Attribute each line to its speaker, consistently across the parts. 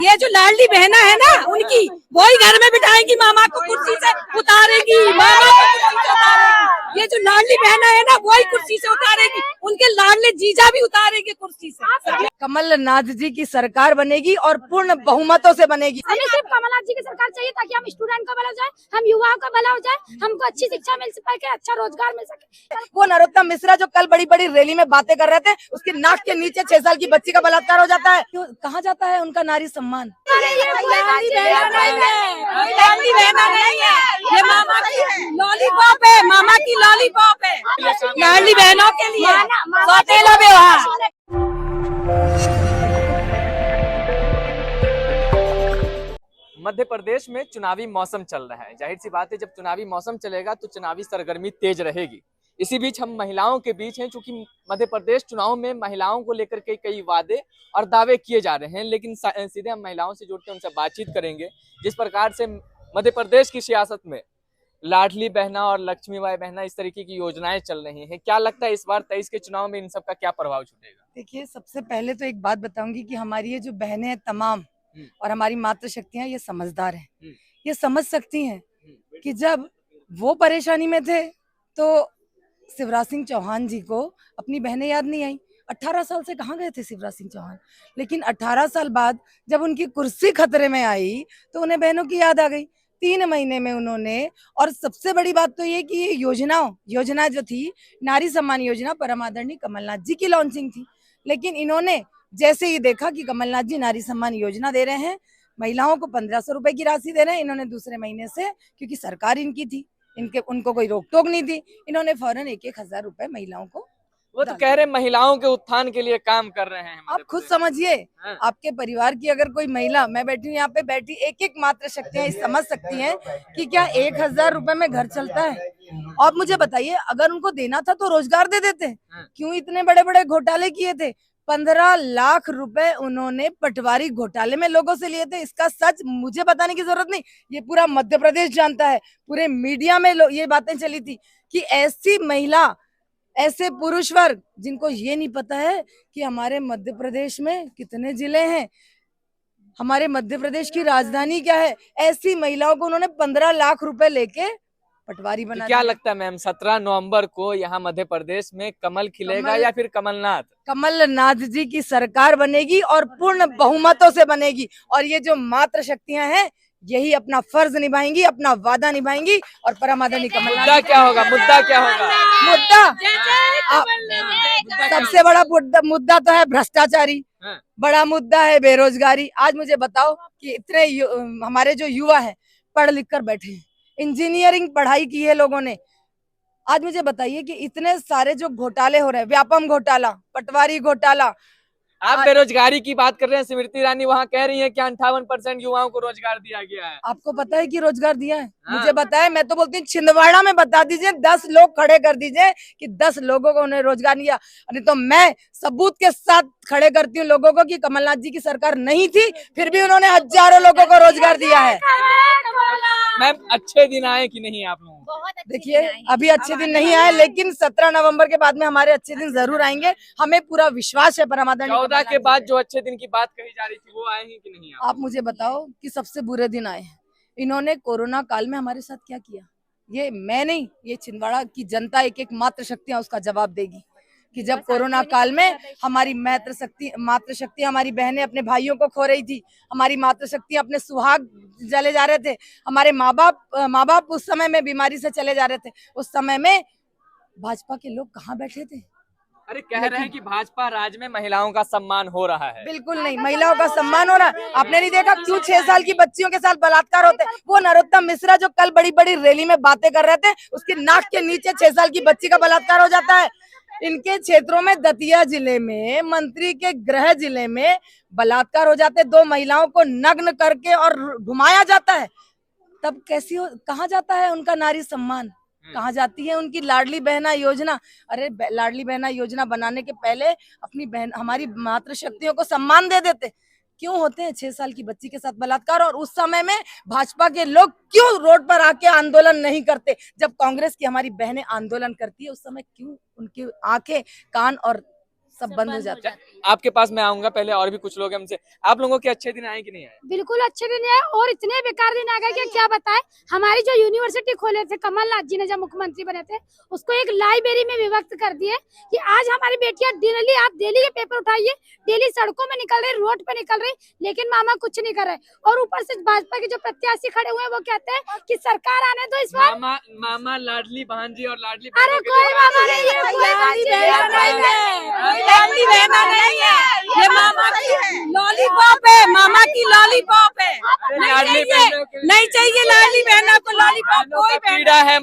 Speaker 1: ये जो लाडली बहना है ना उनकी, वही घर में बिठाएंगी, मामा को कुर्सी से उतारेगी, मामा को कुर्सी से उतारेगी। ये जो लाडली बहना है ना वही कुर्सी से उतारेगी, उनके लाडले जीजा भी उतारेंगे कुर्सी से। कमलनाथ जी की सरकार बनेगी और पूर्ण बहुमतों से बनेगी।
Speaker 2: हमें सिर्फ कमलनाथ जी की सरकार चाहिए ताकि हम स्टूडेंट का भला हो जाए, हम युवाओं का भला हो जाए, हमको अच्छी शिक्षा मिल सके, अच्छा रोजगार मिल सके।
Speaker 1: वो नरोत्तम मिश्रा जो कल बड़ी बड़ी रैली में बातें कर रहे थे, उसके नाक के नीचे 6 साल की बच्ची का बलात्कार हो जाता है। क्यों कहाँ जाता है उनका नारी सम्मान? लाडली बहना नहीं है, ये मामा की लॉलीपॉप है, मामा की लॉलीपॉप है। लाडली बहनों के लिए सौतेला व्यवहार।
Speaker 3: मध्य प्रदेश में चुनावी मौसम चल रहा है। जाहिर सी बात है, जब चुनावी मौसम चलेगा तो चुनावी सरगर्मी तेज रहेगी। इसी बीच हम महिलाओं के बीच हैं, क्योंकि मध्य प्रदेश चुनाव में महिलाओं को लेकर के कई वादे और दावे किए जा रहे हैं। लेकिन सीधे हम महिलाओं से जुड़ते हैं, उनसे बातचीत करेंगे। जिस प्रकार से मध्य प्रदेश की सियासत में लाडली बहना और लक्ष्मीबाई बहना इस तरीके की योजनाएं चल रही हैं, क्या लगता है इस बार 23 के चुनाव में इन सब का क्या प्रभाव छूटेगा?
Speaker 1: देखिए, सबसे पहले तो एक बात बताऊंगी कि हमारी ये जो बहनें हैं तमाम और हमारी मातृशक्तियां, ये समझदार हैं। ये समझ सकती हैं कि जब वो परेशानी में थे तो शिवराज सिंह चौहान जी को अपनी बहनें याद नहीं आई। 18 साल से कहाँ गए थे शिवराज सिंह चौहान, लेकिन 18 साल बाद जब उनकी कुर्सी खतरे में आई तो उन्हें बहनों की याद आ गई। 3 महीने में उन्होंने, और सबसे बड़ी बात तो ये कि ये योजना जो थी, नारी सम्मान योजना, परम आदरणीय कमलनाथ जी की लॉन्चिंग थी। लेकिन इन्होंने जैसे ही देखा कि कमलनाथ जी नारी सम्मान योजना दे रहे हैं, महिलाओं को 1500 रुपए की राशि दे रहे हैं, इन्होंने दूसरे महीने से, क्योंकि सरकार इनकी थी, उनको कोई रोक टोक नहीं थी, इन्होंने फौरन 1-1 हजार रुपए महिलाओं को।
Speaker 3: वो तो कह रहे महिलाओं के उत्थान के लिए काम कर रहे हैं।
Speaker 1: आप खुद समझिए, आपके परिवार की अगर कोई महिला, मैं बैठी हूँ यहाँ पे, बैठी एक मात्र शक्तियाँ समझ सकती हैं कि क्या 1000 रुपए में घर चलता है। और मुझे बताइए, अगर उनको देना था तो रोजगार दे देते, क्यों इतने बड़े बड़े घोटाले किए थे? 15 लाख रुपए उन्होंने पटवारी घोटाले में लोगों से लिए थे। इसका सच मुझे बताने की जरूरत नहीं, ये पूरा मध्य प्रदेश जानता है। पूरे मीडिया में ये बातें चली थी कि ऐसी महिला, ऐसे पुरुष वर्ग जिनको ये नहीं पता है कि हमारे मध्य प्रदेश में कितने जिले हैं, हमारे मध्य प्रदेश की राजधानी क्या है, ऐसी महिलाओं को उन्होंने 15 लाख रुपए लेके पटवारी बना।
Speaker 3: क्या लगता है मैम, 17 नवंबर को यहाँ मध्य प्रदेश में कमल खिलेगा या फिर कमलनाथ?
Speaker 1: कमलनाथ जी की सरकार बनेगी और पूर्ण बहुमतों से बनेगी। और ये जो मात्र शक्तियां हैं, यही अपना फर्ज निभाएंगी, अपना वादा निभाएंगी। और परम आदरणीय कमलनाथ,
Speaker 3: मुद्दा क्या होगा?
Speaker 1: सबसे बड़ा मुद्दा तो है भ्रष्टाचारी, बड़ा मुद्दा है बेरोजगारी। आज मुझे बताओ कि इतने हमारे जो युवा है पढ़ लिख कर बैठे हैं, इंजीनियरिंग पढ़ाई की है लोगों ने। आज मुझे बताइए कि इतने सारे जो घोटाले हो रहे हैं, व्यापम घोटाला, पटवारी घोटाला।
Speaker 3: आप बेरोजगारी की बात कर रहे हैं, स्मृति ईरानी वहाँ कह रही है कि 58% युवाओं को रोजगार दिया गया है।
Speaker 1: आपको पता है कि रोजगार दिया है? मुझे बताया, मैं तो बोलती हूँ छिंदवाड़ा में बता दीजिए, 10 लोग खड़े कर दीजिए कि 10 लोगों को उन्हें रोजगार दिया। नहीं तो मैं सबूत के साथ खड़े करती हूँ लोगों को कि कमलनाथ जी की सरकार नहीं थी, फिर भी उन्होंने हजारों लोगों को रोजगार दिया है।
Speaker 3: मैम, अच्छे दिन आए कि नहीं आप लोगों को?
Speaker 1: देखिए, अभी अच्छे दिन नहीं आए, लेकिन 17 नवंबर के बाद में हमारे अच्छे दिन जरूर आएंगे। हमें पूरा विश्वास है परम आदरणीय
Speaker 3: 14 के बाद जो अच्छे दिन की बात कही जा रही थी, वो आए हैं कि नहीं?
Speaker 1: आप मुझे बताओ कि सबसे बुरे दिन आए हैं। इन्होंने कोरोना काल में हमारे साथ क्या किया, ये मैं नहीं, ये छिंदवाड़ा की जनता, एक मात्र शक्तियां उसका जवाब देगी कि जब कोरोना काल में हमारी मातृशक्ति, हमारी बहनें अपने भाइयों को खो रही थी, हमारी मातृशक्तियां अपने सुहाग जले जा रहे थे, हमारे माँ बाप उस समय में बीमारी से चले जा रहे थे, उस समय में भाजपा के लोग कहाँ बैठे थे?
Speaker 3: अरे कह रहे हैं कि भाजपा राज में महिलाओं का सम्मान हो रहा है।
Speaker 1: बिल्कुल नहीं, महिलाओं का सम्मान हो रहा है। आपने नहीं देखा क्यों 6 साल की बच्चियों के साथ बलात्कार होते? वो नरोत्तम मिश्रा जो कल बड़ी बड़ी रैली में बातें कर रहे थे, उसकी नाक के नीचे 6 साल की बच्ची का बलात्कार हो जाता है। इनके क्षेत्रों में, दतिया जिले में, मंत्री के गृह जिले में बलात्कार हो जाते, 2 महिलाओं को नग्न करके और घुमाया जाता है। तब कहाँ जाता है उनका नारी सम्मान? कहाँ जाती है उनकी लाडली बहना योजना? अरे लाडली बहना योजना बनाने के पहले अपनी बहन, हमारी मातृशक्तियों को सम्मान दे देते। क्यों होते हैं 6 साल की बच्ची के साथ बलात्कार? और उस समय में भाजपा के लोग क्यों रोड पर आके आंदोलन नहीं करते? जब कांग्रेस की हमारी बहनें आंदोलन करती है, उस समय क्यों उनकी आंखें, कान और सब बंद हो जाता है।
Speaker 3: आपके पास मैं आऊंगा, पहले और भी कुछ लोग हैं हमसे। आप लोगों के अच्छे दिन आए कि नहीं आए?
Speaker 2: बिल्कुल अच्छे दिन है, और इतने बेकार दिन आ गए कि क्या बताएं। हमारी जो यूनिवर्सिटी खोले थे कमलनाथ जी ने जब मुख्यमंत्री बने थे, उसको एक लाइब्रेरी में विभक्त कर दिए कि आज हमारी बेटियां डेली, आप डेली के पेपर उठाइए, डेली सड़कों में निकल रही, रोड पे निकल रही, लेकिन मामा कुछ नहीं कर रहे। और ऊपर से भाजपा के जो प्रत्याशी खड़े हुए हैं वो कहते हैं कि सरकार आने दो इस बार।
Speaker 3: मामा लाडली बहन जी और लाडली
Speaker 2: अरे कोई मामा नहीं है, कोई बात नहीं है,
Speaker 4: ये मामा की लॉलीपॉप है, मामा की लॉलीपॉप है।
Speaker 3: लाडली बहनों के लिए
Speaker 4: नहीं चाहिए लाडली बहनों को लॉलीपॉप, कोई
Speaker 3: पीड़ा है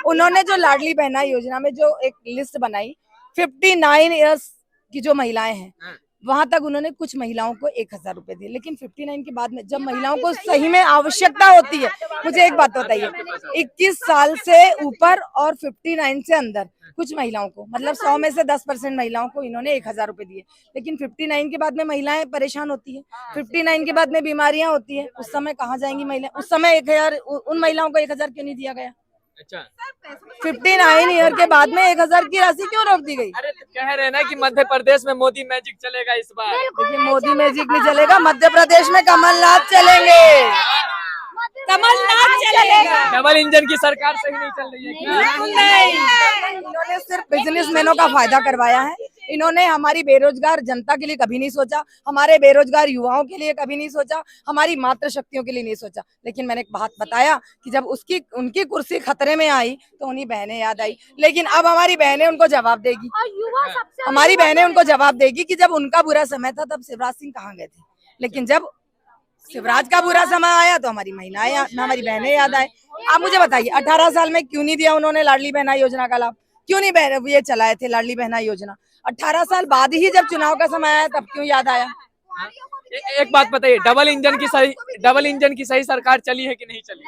Speaker 1: उन्होंने जो लाडली बहना योजना में जो एक लिस्ट बनाई, 59 इयर्स की जो महिलाएं हैं वहां तक उन्होंने कुछ महिलाओं को 1000 रुपए दिए, लेकिन 59 के बाद में जब महिलाओं को सही में आवश्यकता होती है, मुझे एक बात बताइए, 21 साल से ऊपर और 59 से अंदर कुछ महिलाओं को, मतलब 100 में से 10% महिलाओं को इन्होंने 1000 रुपए दिए, लेकिन 59 के बाद में महिलाएं परेशान होती है, 59 के बाद में बीमारियां होती है, उस समय कहाँ जाएंगी महिलाएं? उस समय 1000 उन महिलाओं को 1000 क्यों नहीं दिया गया?
Speaker 3: अच्छा,
Speaker 1: 59 ईयर के बाद में 1000 की राशि क्यों रोक दी गई?
Speaker 3: अरे तो कह रहे हैं ना कि मध्य प्रदेश में मोदी मैजिक चलेगा इस बार।
Speaker 1: देखिए, मोदी मैजिक नहीं चलेगा, मध्य प्रदेश में कमलनाथ चलेंगे।
Speaker 4: कमलनाथ चलेगा।
Speaker 3: डबल इंजन की सरकार सही नहीं चल रही है क्या?
Speaker 1: इन्होंने सिर्फ बिजनेसमैनों का फायदा करवाया है। इन्होंने हमारी बेरोजगार जनता के लिए कभी नहीं सोचा, हमारे बेरोजगार युवाओं के लिए कभी नहीं सोचा, हमारी मातृशक्तियों के लिए नहीं सोचा। लेकिन मैंने एक बात बताया कि जब उनकी कुर्सी खतरे में आई तो उन्हीं बहनें याद आई, लेकिन अब हमारी बहनें उनको जवाब देगी। हमारी बहनें उनको जवाब देगी कि जब उनका बुरा समय था तब शिवराज सिंह कहाँ गए थे, लेकिन जब शिवराज का बुरा समय आया तो हमारी महिलाएं, हमारी बहनें याद आए। आप मुझे बताइए, 18 साल में क्यों नहीं दिया उन्होंने लाडली बहना योजना का लाभ? क्यों नहीं ये चलाए थे लाडली बहना योजना? 18 साल बाद ही जब चुनाव का समय आया तब क्यों याद आया?
Speaker 3: एक बात बताइए, डबल इंजन की सही सरकार चली है कि नहीं चली?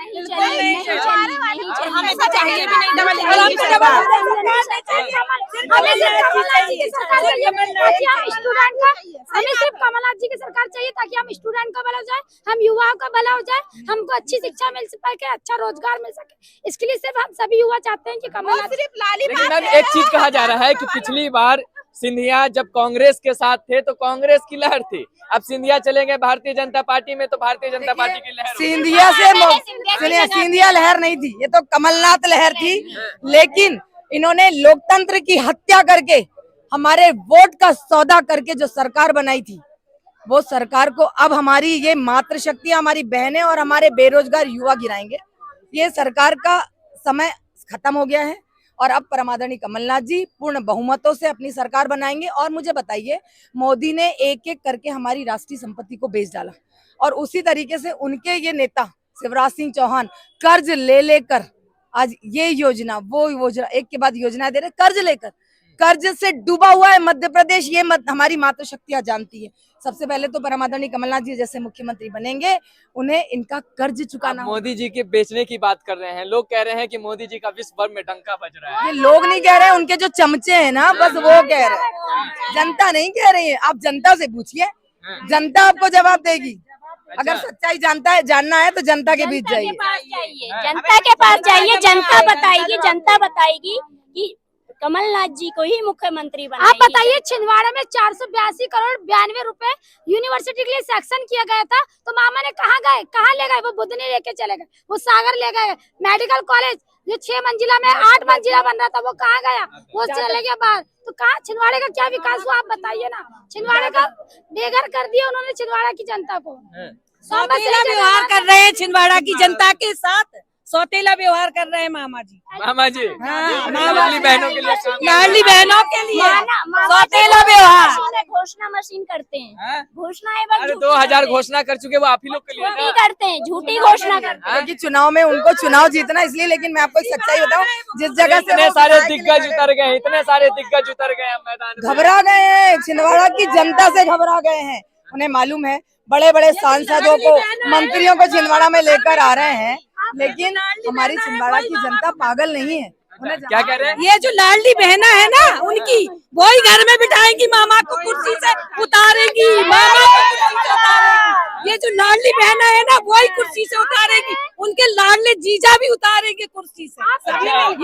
Speaker 4: हमें तो चाहिए भी नहीं डबल इंजन की सरकार।
Speaker 2: हमें सिर्फ कमलनाथ जी की सरकार चाहिए ताकि हम स्टूडेंट का भला हो जाए, हम युवाओं का भला हो जाए, हमको अच्छी शिक्षा मिल सके, अच्छा रोजगार मिल सके। इसके लिए सिर्फ हम सभी युवा चाहते हैं कि कमलनाथ सिर्फ लाली।
Speaker 3: लेकिन अब एक चीज कहा जा रहा है कि पिछली बार सिंधिया जब कांग्रेस के साथ थे तो कांग्रेस की लहर थी, अब सिंधिया चलेंगे भारतीय जनता पार्टी में तो भारतीय जनता पार्टी की लहर।
Speaker 1: सिंधिया लहर नहीं थी, ये तो कमलनाथ लहर थी। लेकिन इन्होंने लोकतंत्र की हत्या करके, हमारे वोट का सौदा करके जो सरकार बनाई थी, वो सरकार को अब हमारी ये मातृशक्ति, हमारी बहनें और हमारे बेरोजगार युवा गिराएंगे। ये सरकार का समय खत्म हो गया है और अब परमादरणीय कमलनाथ जी पूर्ण बहुमतों से अपनी सरकार बनाएंगे। और मुझे बताइए, मोदी ने एक एक करके हमारी राष्ट्रीय संपत्ति को बेच डाला और उसी तरीके से उनके ये नेता शिवराज सिंह चौहान कर्ज ले लेकर आज ये योजना वो योजना एक के बाद योजना दे रहे, कर्ज लेकर। कर्ज से डूबा हुआ है मध्य प्रदेश, ये हमारी मातृशक्तियां जानती है। सबसे पहले तो परमादरणीय कमलनाथ जी जैसे मुख्यमंत्री बनेंगे, उन्हें इनका कर्ज चुकाना।
Speaker 3: मोदी जी के बेचने की बात कर रहे हैं, लोग कह रहे हैं कि मोदी जी का विश्व भर में डंका बज रहा है।
Speaker 1: ये लोग नहीं कह रहे हैं, उनके जो चमचे हैं ना, बस वो कह रहे हैं, जनता नहीं कह रही है। आप जनता से पूछिए, जनता आपको जवाब देगी। अगर सच्चाई जानना है तो जनता के बीच जाइए,
Speaker 5: जनता के पास जाइए, जनता बताएगी कि कमलनाथ जी को ही मुख्यमंत्री बनाएगी।
Speaker 2: आप बताइए, छिंदवाड़ा में 482 करोड़ 92 रुपए यूनिवर्सिटी के लिए सेक्शन किया गया था, तो मामा ने कहाँ ले गए? वो बुधनी लेके चले गए, वो सागर ले गए। मेडिकल कॉलेज जो 6 मंजिला में 8 मंजिला बन रहा था, वो कहाँ गया? वो चले गया बाहर। तो कहाँ छिंदवाड़े का क्या विकास हुआ? आप बताइए ना। छिंदवाड़े का बेघर कर दिया उन्होंने छिंदवाड़ा की जनता को।
Speaker 4: सौतेला व्यवहार कर रहे हैं छिंदवाड़ा की जनता के साथ, सौतेला व्यवहार कर रहे हैं मामा जी।
Speaker 3: लाडली बहनों के लिए,
Speaker 4: लाडली बहनों के लिए सौतेला व्यवहार।
Speaker 5: घोषणा मशीन करते हैं, घोषणाएं।
Speaker 3: अरे 2000 घोषणा कर चुके, वो आप ही लोग के लिए
Speaker 5: झूठी करते हैं, झूठी घोषणा करते हैं।
Speaker 1: क्योंकि चुनाव में उनको चुनाव जीतना इसलिए। लेकिन मैं आपको एक सच्चाई बताऊं, जिस जगह से
Speaker 3: इतने सारे दिग्गज उतर गए, मैदान।
Speaker 1: घबरा गए हैं, छिंदवाड़ा की जनता से घबरा गए हैं। उन्हें मालूम है बड़े बड़े सांसदों को, मंत्रियों को छिंदवाड़ा में लेकर आ रहे हैं, लेकिन हमारी छिंदवाड़ा की जनता पागल नहीं है।
Speaker 3: क्या कह रहे हैं?
Speaker 4: ये जो लाडली बहना है ना उनकी, वही घर में बिठाएंगी, मामा को कुर्सी से उतारेगी, मामा को कुर्सी से उतारेगी। ये जो लाडली बहना है ना वही कुर्सी से उतारेगी, उनके लाडले जीजा भी उतारेंगे कुर्सी से।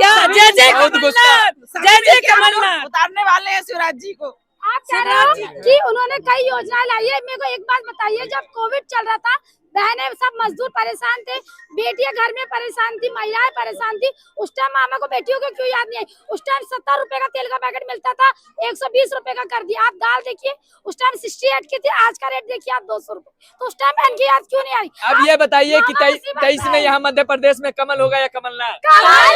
Speaker 4: या जय जय कमलनाथ, जय जय कमलनाथ।
Speaker 6: उतारने वाले हैं शिवराज जी को।
Speaker 2: आप कह रहे हो कि उन्होंने कई योजनाएं लाई है। मेरे को एक बात बताइए, जब कोविड चल रहा था बहनें सब मजदूर परेशान थे, बेटियां घर में परेशान थी, महिलाएं परेशान थी, उस टाइम मामा को बेटियों को क्यों याद नहीं आई? उस टाइम 70 रुपए का तेल का पैकेट मिलता था, 120 रुपए का कर दिया। आप दाल देखिए उस टाइम 68 की थी, आज का रेट देखिए आप 200 रुपए। तो उस टाइम बहन की याद क्यों नहीं आई?
Speaker 3: अब ये बताइए कि
Speaker 2: मामा उसी बात
Speaker 3: 23 में
Speaker 2: है।
Speaker 3: यहाँ मध्य प्रदेश में कमल होगा या कमलनाथ?
Speaker 2: कमलनाथ!